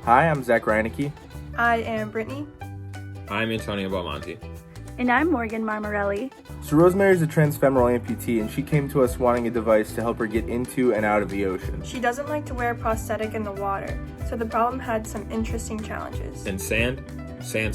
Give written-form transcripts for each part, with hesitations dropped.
Hi, I'm Zack Reinecke. I am Brittany. I'm Antonio Belmonte. And I'm Morgan Marmarelli. So Rosemary is a transfemoral amputee, and she came to us wanting a device to help her get into and out of the ocean. She doesn't like to wear a prosthetic in the water, so the problem had some interesting challenges. And sand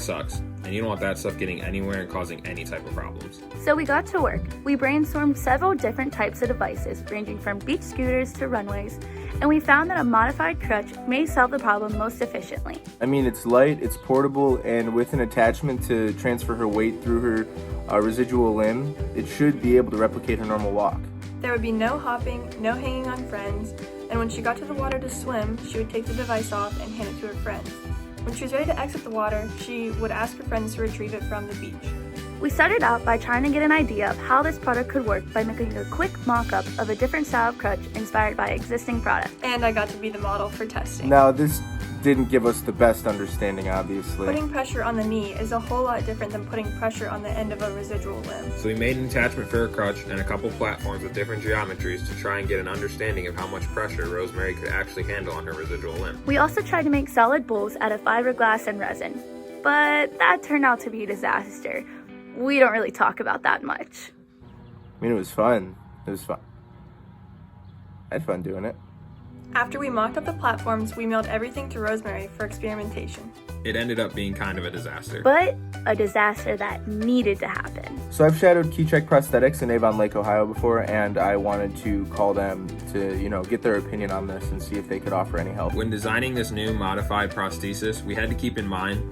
sucks, and you don't want that stuff getting anywhere and causing any type of problems. So we got to work. We brainstormed several different types of devices, ranging from beach scooters to runways, and we found that a modified crutch may solve the problem most efficiently. I mean, it's light, it's portable, and with an attachment to transfer her weight through her residual limb, it should be able to replicate her normal walk. There would be no hopping, no hanging on friends, and when she got to the water to swim, she would take the device off and hand it to her friends. When she was ready to exit the water, she would ask her friends to retrieve it from the beach. We started out by trying to get an idea of how this product could work by making a quick mock-up of a different style of crutch inspired by existing products. And I got to be the model for testing. Now, this didn't give us the best understanding, obviously. Putting pressure on the knee is a whole lot different than putting pressure on the end of a residual limb. So we made an attachment for her crutch and a couple platforms with different geometries to try and get an understanding of how much pressure Rosemary could actually handle on her residual limb. We also tried to make solid bowls out of fiberglass and resin, but that turned out to be a disaster. We don't really talk about that much. I mean, it was fun. I had fun doing it. After we mocked up the platforms, we mailed everything to Rosemary for experimentation. It ended up being kind of a disaster. But a disaster that needed to happen. So I've shadowed Keycheck Prosthetics in Avon Lake, Ohio before, and I wanted to call them to, get their opinion on this and see if they could offer any help. When designing this new modified prosthesis, we had to keep in mind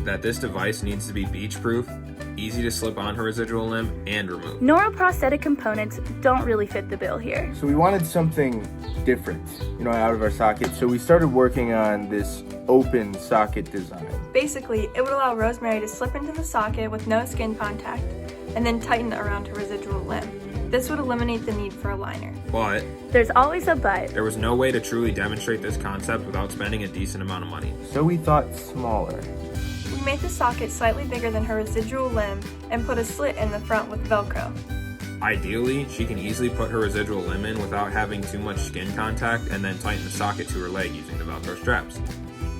that this device needs to be beach-proof, easy to slip on her residual limb, and remove. Neuroprosthetic components don't really fit the bill here. So we wanted something different, out of our socket. So we started working on this open socket design. Basically, it would allow Rosemary to slip into the socket with no skin contact and then tighten around her residual limb. This would eliminate the need for a liner. But there's always a but. There was no way to truly demonstrate this concept without spending a decent amount of money. So we thought smaller. We made the socket slightly bigger than her residual limb and put a slit in the front with Velcro. Ideally, she can easily put her residual limb in without having too much skin contact and then tighten the socket to her leg using the Velcro straps.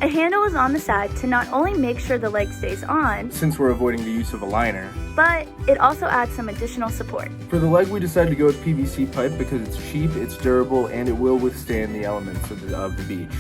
A handle is on the side to not only make sure the leg stays on, since we're avoiding the use of a liner, but it also adds some additional support. For the leg, we decided to go with PVC pipe because it's cheap, it's durable, and it will withstand the elements of the beach.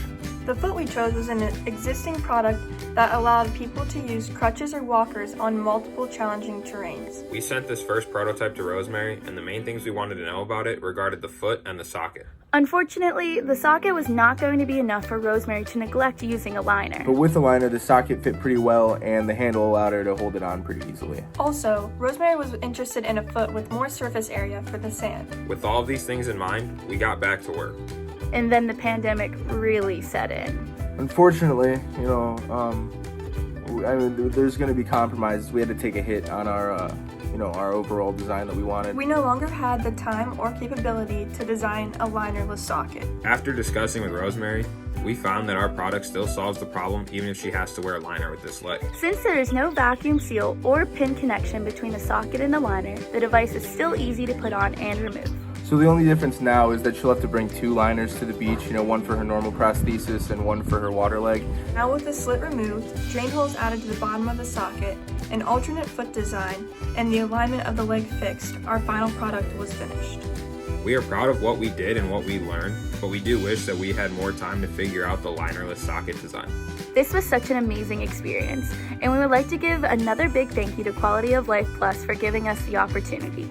The foot we chose was an existing product that allowed people to use crutches or walkers on multiple challenging terrains. We sent this first prototype to Rosemary, and the main things we wanted to know about it regarded the foot and the socket. Unfortunately, the socket was not going to be enough for Rosemary to neglect using a liner. But with the liner, the socket fit pretty well, and the handle allowed her to hold it on pretty easily. Also, Rosemary was interested in a foot with more surface area for the sand. With all of these things in mind, we got back to work. And then the pandemic really set in. Unfortunately, there's going to be compromises. We had to take a hit on our overall design that we wanted. We no longer had the time or capability to design a linerless socket. After discussing with Rosemary, we found that our product still solves the problem even if she has to wear a liner with this leg. Since there is no vacuum seal or pin connection between the socket and the liner, the device is still easy to put on and remove. So the only difference now is that she'll have to bring 2 liners to the beach, one for her normal prosthesis and one for her water leg. Now with the slit removed, drain holes added to the bottom of the socket, an alternate foot design, and the alignment of the leg fixed, our final product was finished. We are proud of what we did and what we learned, but we do wish that we had more time to figure out the linerless socket design. This was such an amazing experience, and we would like to give another big thank you to Quality of Life Plus for giving us the opportunity.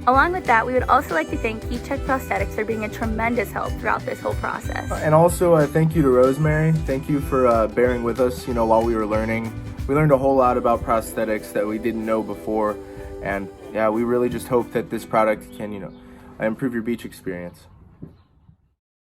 Along with that, we would also like to thank Keycheck Prosthetics for being a tremendous help throughout this whole process. And also, thank you to Rosemary. Thank you for bearing with us, while we were learning. We learned a whole lot about prosthetics that we didn't know before. And yeah, we really just hope that this product can, improve your beach experience.